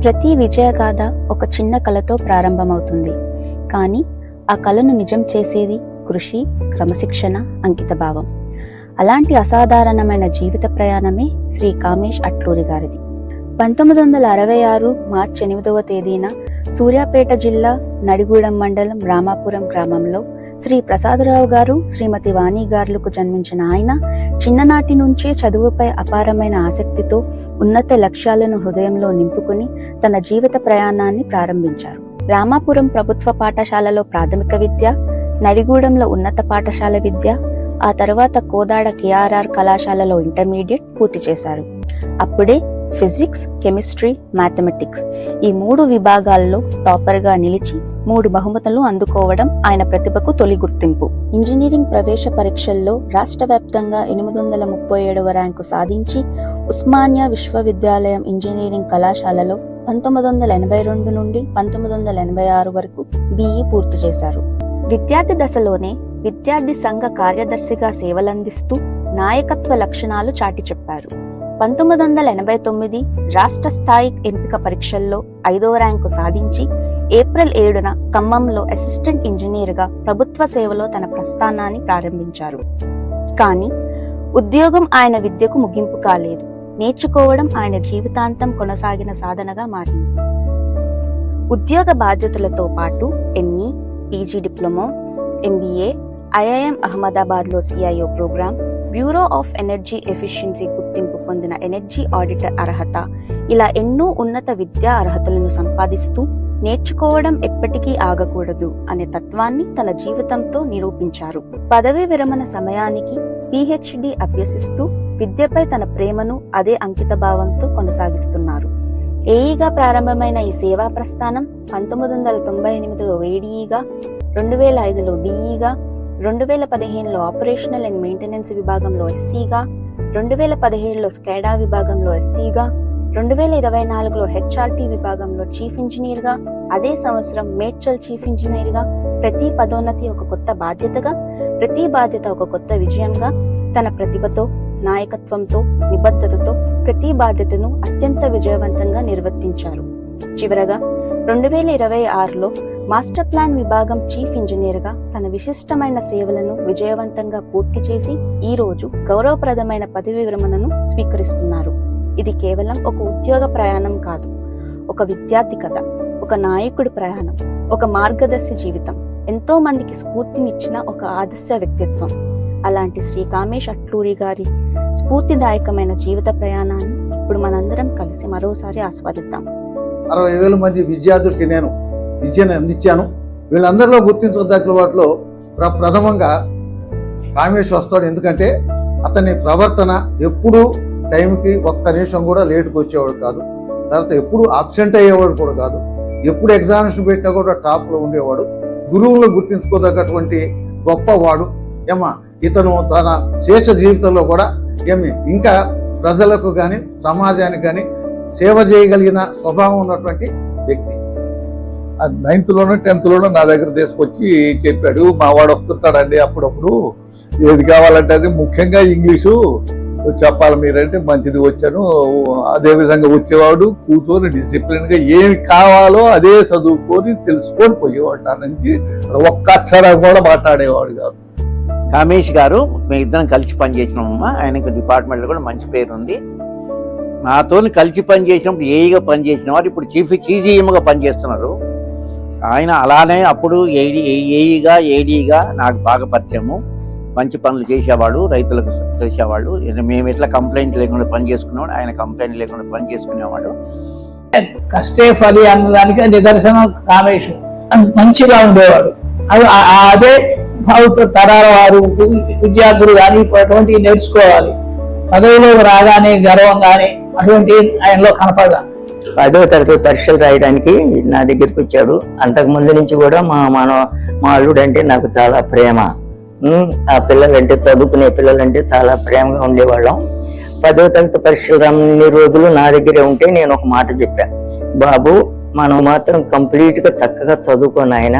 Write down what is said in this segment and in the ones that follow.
ప్రతి విజయగాథ ఒక చిన్న కళతో ప్రారంభమవుతుంది. కానీ ఆ కళను నిజం చేసేది కృషి, క్రమశిక్షణ, అంకితభావం. అలాంటి అసాధారణమైన జీవిత ప్రయాణమే శ్రీ కామేష్ అట్లూరి గారిది. 1966 మార్చి 8వ తేదీన సూర్యాపేట జిల్లా నడిగూడెం మండలం రామాపురం గ్రామంలో శ్రీ ప్రసాదరావు గారు, శ్రీమతి వాణి గారులకు జన్మించిన ఆయన చిన్ననాటి నుంచే చదువుపై అపారమైన ఆసక్తితో ఉన్నత లక్ష్యాలను హృదయంలో నింపుకుని తన జీవిత ప్రయాణాన్ని ప్రారంభించారు. రామాపురం ప్రభుత్వ పాఠశాలలో ప్రాథమిక విద్య, నడిగూడెంలో ఉన్నత పాఠశాల విద్య, ఆ తర్వాత కోదాడ KRR కళాశాలలో ఇంటర్మీడియట్ పూర్తి చేశారు. అప్పుడే ఫిజిక్స్, కెమిస్ట్రీ, మ్యాథమెటిక్స్ ఈ 3 విభాగాల్లో టాపర్గా నిలిచి 3 బహుమతులు అందుకోవడం ఆయన ప్రతిభకు తొలి గుర్తింపు. ఇంజనీరింగ్ ప్రవేశ పరీక్షల్లో రాష్ట్ర వ్యాప్తంగా 837వ ర్యాంకు సాధించి ఉస్మానియా విశ్వవిద్యాలయం ఇంజనీరింగ్ కళాశాలలో 1982 నుండి 1986 వరకు BE పూర్తి చేశారు. విద్యార్థి దశలోనే విద్యార్థి సంఘ కార్యదర్శిగా సేవలందిస్తూ నాయకత్వ లక్షణాలు చాటి చెప్పారు. 1989 రాష్ట్ర స్థాయి ఎంపిక పరీక్షల్లో 5వ ర్యాంకు సాధించి ఏప్రిల్ 7న ఖమ్మంలో అసిస్టెంట్ ఇంజనీర్గా ప్రభుత్వ సేవలో తన ప్రస్థానాన్ని ప్రారంభించారు. కానీ ఉద్యోగం ఆయన విద్యకు ముగింపు కాలేదు. నేర్చుకోవడం ఆయన జీవితాంతం కొనసాగిన సాధనగా మారింది. ఉద్యోగ బాధ్యతలతో పాటు ME, PG diploma, MBA, IIM అహ్మదాబాద్లో CIO ప్రోగ్రాం, బ్యూరో ఆఫ్ ఎనర్జీ ఎఫిషియన్సీ గుర్తింపు పొందిన ఎనర్జీ ఆడిటర్ అర్హత, ఇలా ఎన్నో ఉన్నత విద్యా అర్హతలను సంపాదిస్తూ నేర్చుకోవడం ఎప్పటికీ ఆగకూడదు అనే తత్వాన్ని తన జీవితంతో నిరూపించారు. పదవీ విరమణ సమయానికి PhD అభ్యసిస్తూ విద్యపై తన ప్రేమను అదే అంకితభావంతో కొనసాగిస్తున్నారు. AEగా ప్రారంభమైన ఈ సేవా ప్రస్థానం 1998లో ADEగా, 2005లో DEగా, 2015లో ఆపరేషనల్ అండ్ మెయింటెనెన్స్ విభాగంలో SCగా, 2017లో స్కాడా విభాగంలో SCగా, 2024లో HRT విభాగంలో చీఫ్ ఇంజనీర్గా, అదే సంవత్సరం మేడ్చల్ చీఫ్ ఇంజనీర్గా, ప్రతి పదోన్నతి ఒక కొత్త బాధ్యతగా, ప్రతి బాధ్యత ఒక కొత్త విజయంగా తన ప్రతిభతో, నాయకత్వంతో, నిబద్ధతతో ప్రతి బాధ్యతను అత్యంత విజయవంతంగా నిర్వర్తించారు. చివరగా 2026లో మాస్టర్ ప్లాన్ విభాగం చీఫ్ ఇంజనీర్గా తన విశిష్టమైన సేవలను విజయవంతంగా పూర్తి చేసి ఈ రోజు గౌరవప్రదమైన పదవీ విరమణను స్వీకరిస్తున్నారు. ఇది కేవలం ఒక ఉద్యోగ ప్రయాణం కాదు, ఒక విద్యార్థి కథ, ఒక నాయకుడి ప్రయాణం, ఒక మార్గదర్శి జీవితం, ఎంతో మందికి స్ఫూర్తినిచ్చిన ఒక ఆదర్శ వ్యక్తిత్వం. అలాంటి శ్రీ కామేష్ అట్లూరి గారి స్ఫూర్తిదాయకమైన జీవిత ప్రయాణాన్ని ఇప్పుడు మనందరం కలిసి మరోసారి ఆస్వాదిద్దాం. 60,000 మంది విద్యార్థులకి నేను విద్యను అందించాను. వీళ్ళందరిలో గుర్తించదగ్గ వాటిలో ప్రథమంగా కామేష్ వస్తాడు. ఎందుకంటే అతని ప్రవర్తన ఎప్పుడూ టైంకి ఒక్క నిమిషం కూడా లేటుకు వచ్చేవాడు కాదు. తర్వాత ఎప్పుడు అబ్సెంట్ అయ్యేవాడు కూడా కాదు. ఎప్పుడు ఎగ్జామినేషన్ పెట్టినా కూడా టాప్లో ఉండేవాడు. గురువులను గుర్తించుకోదగ్గటువంటి గొప్పవాడు. ఇతను తన శేష జీవితంలో కూడా ఇంకా ప్రజలకు కానీ సమాజానికి కానీ సేవ చేయగలిగిన స్వభావం ఉన్నటువంటి వ్యక్తి. 9th లోనో 10th లోనో నా దగ్గర తీసుకొచ్చి చెప్పాడు, మా వాడు వస్తుంటాడండి అప్పుడప్పుడు, ఏది కావాలంటే అది, ముఖ్యంగా ఇంగ్లీషు చెప్పాలి మీరంటే మంచిది. వచ్చాను, అదే విధంగా వచ్చేవాడు, కూర్చొని డిసిప్లిన్గా ఏమి కావాలో అదే చదువుకొని తెలుసుకొని పోయేవాడు. నా నుంచి ఒక్క అక్షరం కూడా మాట్లాడేవాడు కాదు. కామేష్ గారు మేము ఇద్దరం కలిసి పనిచేసినామమ్మా. ఆయనకు డిపార్ట్మెంట్లో కూడా మంచి పేరు ఉంది. నాతో కలిసి పనిచేసినప్పుడు ఏఈగా పనిచేసిన వారు ఇప్పుడు చీజీఎంగా పనిచేస్తున్నారు. ఆయన అలానే అప్పుడు ఏఈగా ఏడీగా నాకు బాగా పరిచయము. మంచి పనులు చేసేవాడు, రైతులకు చేసేవాళ్ళు. మేము ఎట్లా కంప్లైంట్ లేకుండా పని చేసుకునేవాడు, ఆయన కంప్లైంట్ లేకుండా పని చేసుకునేవాడు. కష్టే ఫలి అన్నదానికి నిదర్శనం కామేష్. మంచిగా ఉండేవాడు. అదే తరాల వారు విద్యార్థులు కానీ అటువంటివి నేర్చుకోవాలి. పదవిలో రాగానే గర్వం కానీ అటువంటి ఆయనలో కనపడదా. 10వ తరగతి పరీక్షలు రాయడానికి నా దగ్గరికి వచ్చాడు. అంతకు ముందు నుంచి కూడా మా అల్లుడు అంటే నాకు చాలా ప్రేమ. ఆ పిల్లలంటే, చదువుకునే పిల్లలంటే చాలా ప్రేమగా ఉండేవాళ్ళం. 10వ తరగతి పరీక్షలు రాని రోజులు నా దగ్గరే ఉంటే నేను ఒక మాట చెప్పాను, బాబు మనం మాత్రం కంప్లీట్ గా చక్కగా చదువుకొని ఆయన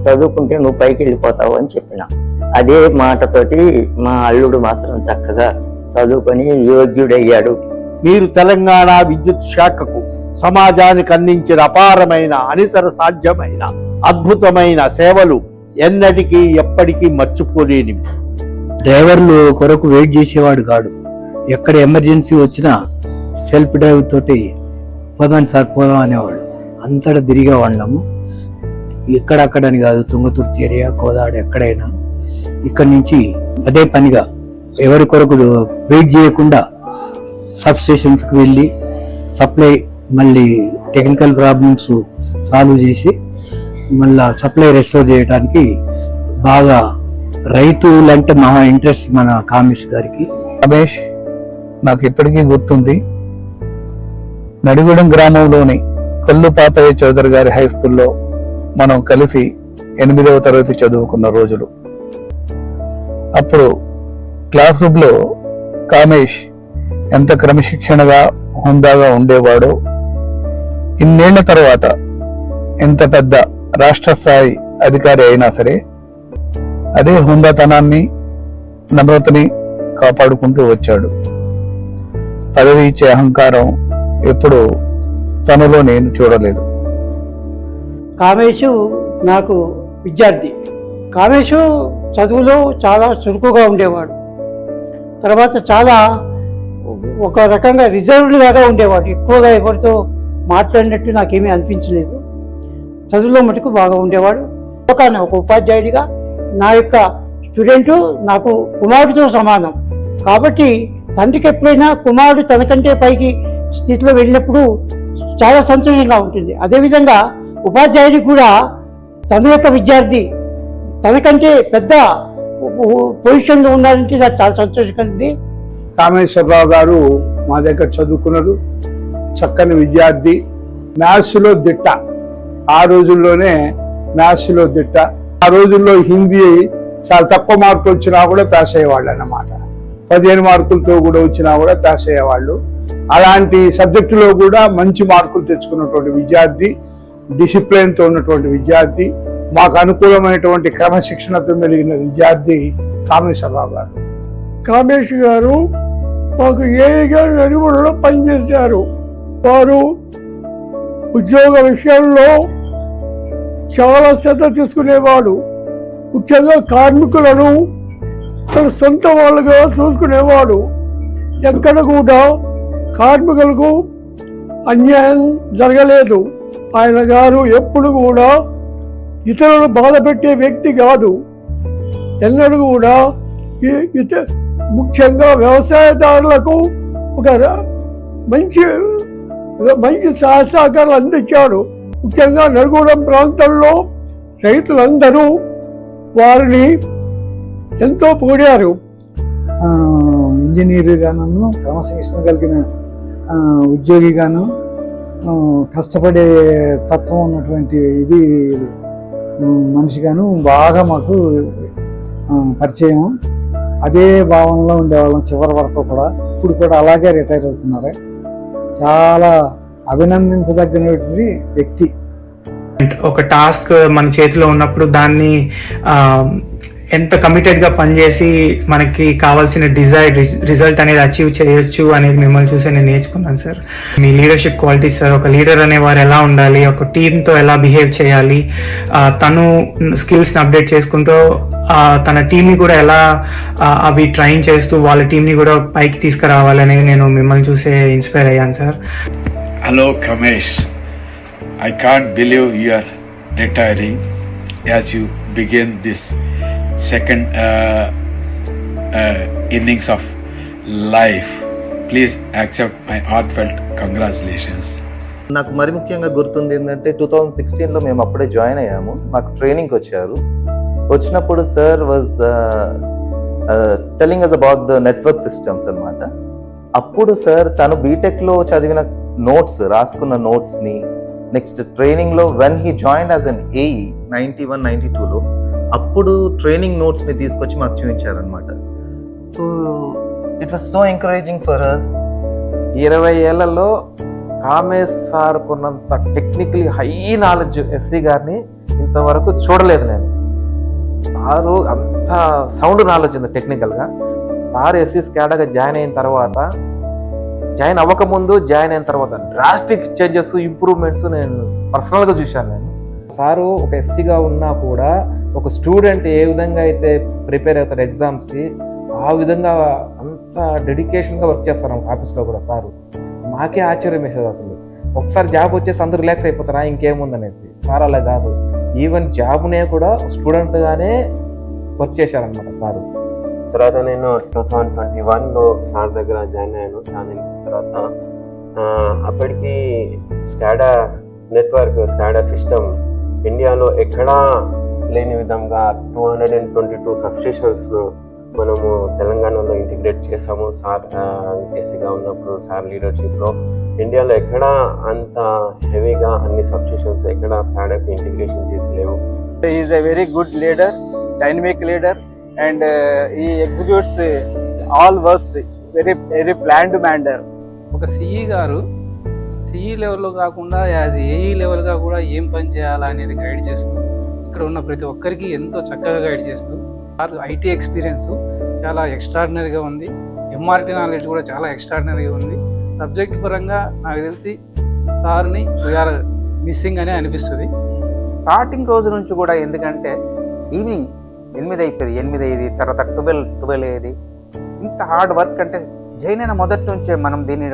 చదువుకుంటే నువ్వు పైకి వెళ్ళిపోతావు అని చెప్పిన. అదే మాటతోటి మా అల్లుడు మాత్రం చక్కగా చదువుకొని యోగ్యుడయ్యాడు. మీరు తెలంగాణ విద్యుత్ శాఖకు సమాజానికి అందించిన అపారమైన అనితర సాధ్యమైన అద్భుతమైన సేవలు ఎన్నటికీ ఎప్పటికీ మర్చిపోలేనివి. డ్రైవర్లు కొరకు వెయిట్ చేసేవాడు కాడు. ఎక్కడ ఎమర్జెన్సీ వచ్చినా సెల్ఫ్ డ్రైవ్ తోటి పోదాం సార్ పోదాం అనేవాడు. అంతటా తిరిగే వాళ్ళము. ఎక్కడక్కడని కాదు, తుంగతుర్తి ఏరియా, కోదాడ, ఎక్కడైనా ఇక్కడి నుంచి అదే పనిగా ఎవరి కొరకు వెయిట్ చేయకుండా సబ్ స్టేషన్స్కి వెళ్ళి సప్లై, మళ్ళీ టెక్నికల్ ప్రాబ్లమ్స్ సాల్వ్ చేసి మళ్ళా సప్లై రెస్టోర్ చేయడానికి బాగా రైతులంటే మహా ఇంట్రెస్ట్ మన కామేష్ గారికి. రమేష్ నాకు ఇప్పటికీ గుర్తుంది. నడిగూడెం గ్రామంలోని కొల్లు పాపయ్య చౌదరి గారి హై స్కూల్లో మనం కలిసి 8వ తరగతి చదువుకున్న రోజులు. అప్పుడు క్లాస్ రూమ్లో కామేష్ ఎంత క్రమశిక్షణగా హుందాగా ఉండేవాడో, ఇన్నేళ్ల తర్వాత ఎంత పెద్ద రాష్ట్ర స్థాయి అధికారి అయినా సరే అదే హుందాతనాన్ని, నమ్రతని కాపాడుకుంటూ వచ్చాడు. పదవి ఇచ్చే అహంకారం ఎప్పుడు తనలో నేను చూడలేదు. కామేషు నాకు విద్యార్థి. కామేషు చదువులో చాలా చురుకుగా ఉండేవాడు. తర్వాత చాలా ఒక రకంగా రిజర్వ్డ్ లాగా ఉండేవాడు. ఎక్కువగా ఎవరితో మాట్లాడినట్టు నాకేమీ అనిపించలేదు. చదువులో మటుకు బాగా ఉండేవాడు. ఒక ఉపాధ్యాయుడిగా నా యొక్క స్టూడెంటు నాకు కుమారుడితో సమానం. కాబట్టి తండ్రికి ఎప్పుడైనా కుమారుడు తనకంటే పైకి స్థితిలో వెళ్ళినప్పుడు చాలా సంతోషంగా ఉంటుంది. అదేవిధంగా ఉపాధ్యాయుడికి కూడా తన యొక్క విద్యార్థి తనకంటే పెద్ద పొజిషన్లో ఉన్నారంటే నాకు చాలా సంతోషంగా ఉంది. కామేశ్వరరావు గారు మా దగ్గర చదువుకున్నారు. చక్కని విద్యార్థి, మ్యాథ్స్లో దిట్ట. ఆ రోజుల్లోనే మ్యాథ్స్లో దిట్ట. ఆ రోజుల్లో హిందీ చాలా తక్కువ మార్కులు వచ్చినా కూడా పాస్ అయ్యేవాళ్ళు అన్నమాట. 15 మార్కులతో కూడా వచ్చినా కూడా పాస్ అయ్యేవాళ్ళు. అలాంటి సబ్జెక్టులో కూడా మంచి మార్కులు తెచ్చుకున్నటువంటి విద్యార్థి, డిసిప్లిన్తో ఉన్నటువంటి విద్యార్థి, మాకు అనుకూలమైనటువంటి క్రమశిక్షణతో మెలిగిన విద్యార్థి కామేశ్వరరావు గారు. కామేష్ గారు మాకు ఏగా నడిగూడలో పనిచేశారు. వారు ఉద్యోగ విషయాల్లో చాలా శ్రద్ధ తీసుకునేవాడు. ముఖ్యంగా కార్మికులను తన సొంత వాళ్ళుగా చూసుకునేవాడు. ఎక్కడ కూడా కార్మికులకు అన్యాయం జరగలేదు. ఆయన గారు ఎప్పుడు కూడా ఇతరులను బాధ పెట్టే వ్యక్తి కాదు. ఎన్నడూ కూడా ముఖ్యంగా వ్యవసాయదారులకు ఒక మంచి సహాయ సహకారాలు అందించాడు. ముఖ్యంగా నడిగూడెం ప్రాంతంలో రైతులందరూ వారిని ఎంతో పొగిడారు. ఇంజనీర్గాను, క్రమశిక్షణ కలిగిన ఉద్యోగిగాను, కష్టపడే తత్వం ఉన్నటువంటి ఇది మనిషిగాను బాగా మాకు పరిచయం. అదే భావనలో ఉండేవాళ్ళం చివరి వరకు కూడా. ఇప్పుడు కూడా అలాగే రిటైర్ అవుతున్నారు. చాలా అభినందించదగినటువంటి వ్యక్తి. ఒక టాస్క్ మన చేతిలో ఉన్నప్పుడు దాన్ని ఎంత కమిటెడ్గా పనిచేసి మనకి కావాల్సిన డిజైర్డ్ రిజల్ట్ అనేది అచీవ్ చేయొచ్చు అనేది మిమ్మల్ని చూసి నేను నేర్చుకున్నాను సార్. మీ లీడర్షిప్ క్వాలిటీస్ సార్. ఒక లీడర్ అనేవారు ఎలా ఉండాలి, ఒక టీంతో ఎలా బిహేవ్ చేయాలి, తను స్కిల్స్ని అప్డేట్ చేసుకుంటూ తన టీంని కూడా ఎలా అవి ట్రైన్ చేస్తూ వాళ్ళ టీంని కూడా పైకి తీసుకురావాలని నేను మిమ్మల్ని చూసే ఇన్స్పైర్ అయ్యాను sir. Hello Kamesh, I can't believe you are retiring as you begin this second innings of life. Please accept my heartfelt congratulations. నాకు మరి ముఖ్యంగా గుర్తుంది ఏంటంటే 2016లో మేము అప్పుడే జాయిన్ అయ్యాము. మాకు ట్రైనింగ్కి వచ్చారు. వచ్చినప్పుడు sir was telling us about the network systems అన్నమాట. అప్పుడు సార్ తను బీటెక్లో చదివిన నోట్స్, రాసుకున్న నోట్స్ని నెక్స్ట్ ట్రైనింగ్లో when he join as an AE 91-92లో అప్పుడు ట్రైనింగ్ నోట్స్ని తీసుకొచ్చి మాకు చూపించారనమాట. So it was so encouraging for us. 20 ఏళ్లలో కామేష్ సార్ కొన్నంత టెక్నికలీ హై నాలెడ్జ్ ఎస్సీ గారిని ఇంతవరకు చూడలేదు నేను. సారు అంత సౌండ్ నాలెడ్జ్ ఉంది టెక్నికల్గా. సార్ ఎస్సీ స్కాడాగా జాయిన్ అయిన తర్వాత జాయిన్ అవ్వకముందు, జాయిన్ అయిన తర్వాత డ్రాస్టిక్ చేంజెస్, ఇంప్రూవ్మెంట్స్ నేను పర్సనల్గా చూశాను. నేను సారు ఒక ఎస్సీగా ఉన్నా కూడా ఒక స్టూడెంట్ ఏ విధంగా అయితే ప్రిపేర్ అవుతాడు ఎగ్జామ్స్కి, ఆ విధంగా అంత డెడికేషన్గా వర్క్ చేస్తారు ఆఫీస్లో కూడా సారు. మాకే ఆశ్చర్యం వేసేది అసలు. ఒకసారి జాబ్ వచ్చేసి అందరూ రిలాక్స్ అయిపోతారా ఇంకేముందనేసి. సార్ అలా కాదు, ఈవెన్ జాబ్నే కూడా స్టూడెంట్గానే వర్క్ చేశారనమాట సారు. తర్వాత నేను 2021లో సార్ దగ్గర జాయిన్ అయ్యాను. జాయిన్ అయిన తర్వాత అప్పటికి స్కాడా నెట్వర్క్, స్కాడా సిస్టమ్ ఇండియాలో ఎక్కడా లేని విధంగా 222 సబ్స్టేషన్స్ను మనము తెలంగాణలో ఇంటిగ్రేట్ చేసాము. సార్ ఏసీగా ఉన్నప్పుడు సార్ లీడర్షిప్లో ఇండియాలో ఎక్కడా అంత హెవీగా అన్ని సబ్స్టేషన్స్ ఎక్కడా స్కాడాకి ఇంటిగ్రేషన్ చేసి లేవు. Is a very good leader, dynamic leader, and he executes all works very planned manner. ఒక సిఈ గారు సిఈ లెవెల్లో కాకుండా యాజ్ ఏఈ లెవెల్గా కూడా ఏం పని చేయాలా అనేది గైడ్ చేస్తూ, ఇక్కడ ఉన్న ప్రతి ఒక్కరికి ఎంతో చక్కగా గైడ్ చేస్తూ, ఐటీ ఎక్స్పీరియన్స్ చాలా ఎక్స్ట్రాడినరీగా ఉంది, ఎంఆర్టీ నాలెడ్జ్ కూడా చాలా ఎక్స్ట్రాడినరీగా ఉంది. సబ్జెక్ట్ పరంగా నాకు తెలిసి సార్ని వీఆర్ మిస్సింగ్ అనే అనిపిస్తుంది. స్టార్టింగ్ రోజు నుంచి కూడా, ఎందుకంటే ఈవినింగ్ 8 అయిపోయింది, 8 అయ్యేది, తర్వాత 12 అయ్యేది. ఇంత హార్డ్ వర్క్ అంటే జైన్ అయిన మొదటి నుంచే మనం దీన్ని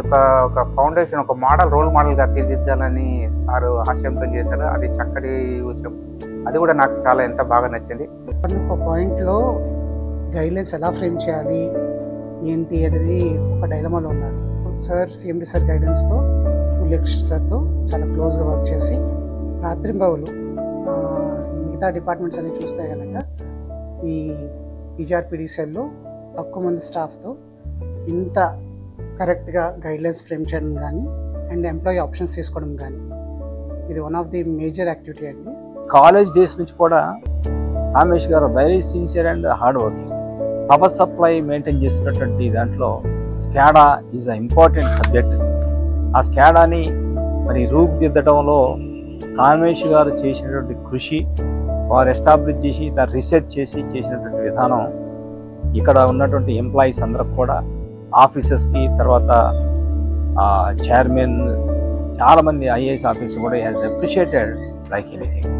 ఒక ఫౌండేషన్, ఒక రోల్ మోడల్గా తీర్చిదిద్దాలని సారు ఆశయంతో చేశారు. అది చక్కటి విషయం. అది కూడా నాకు చాలా ఎంత బాగా నచ్చింది. ఒక పాయింట్లో గైడ్లైన్స్ ఎలా ఫ్రేమ్ చేయాలి ఏంటి అనేది ఒక డైలమాలో ఉన్నారు. సార్ సిఎండి సార్ గైడెన్స్తో, లెక్చర్ సార్తో చాలా క్లోజ్గా వర్క్ చేసి రాత్రింబవులు మిగతా డిపార్ట్మెంట్స్ అన్ని చూస్తే కనుక ఈ ఈజీఆర్పీడీసీఎల్లో తక్కువ మంది స్టాఫ్తో ఇంత కరెక్ట్గా గైడ్లైన్స్ ఫ్రేమ్ చేయడం కానీ అండ్ ఎంప్లాయీ ఆప్షన్స్ తీసుకోవడం కానీ ఇది one of the major activity అండి. కాలేజ్ డేస్ నుంచి కూడా కామేష్ గారు very sincere and hard working. Power supply maintain చేస్తున్నటువంటి దాంట్లో స్కాడా ఈజ్ అ ఇంపార్టెంట్ సబ్జెక్ట్. ఆ స్కాడాని మరి రూపుదిద్దడంలో కామేష్ గారు చేసినటువంటి కృషి, వారు ఎస్టాబ్లిష్ చేసి దాన్ని రీసెర్చ్ చేసి చేసినటువంటి విధానం ఇక్కడ ఉన్నటువంటి ఎంప్లాయీస్ అందరికి కూడా, ఆఫీసర్స్కి, తర్వాత చైర్మన్, చాలామంది ఐఏఎస్ ఆఫీసర్ కూడా హ్యాస్ అప్రిషియేటెడ్ లైక్ ఎనీథింగ్.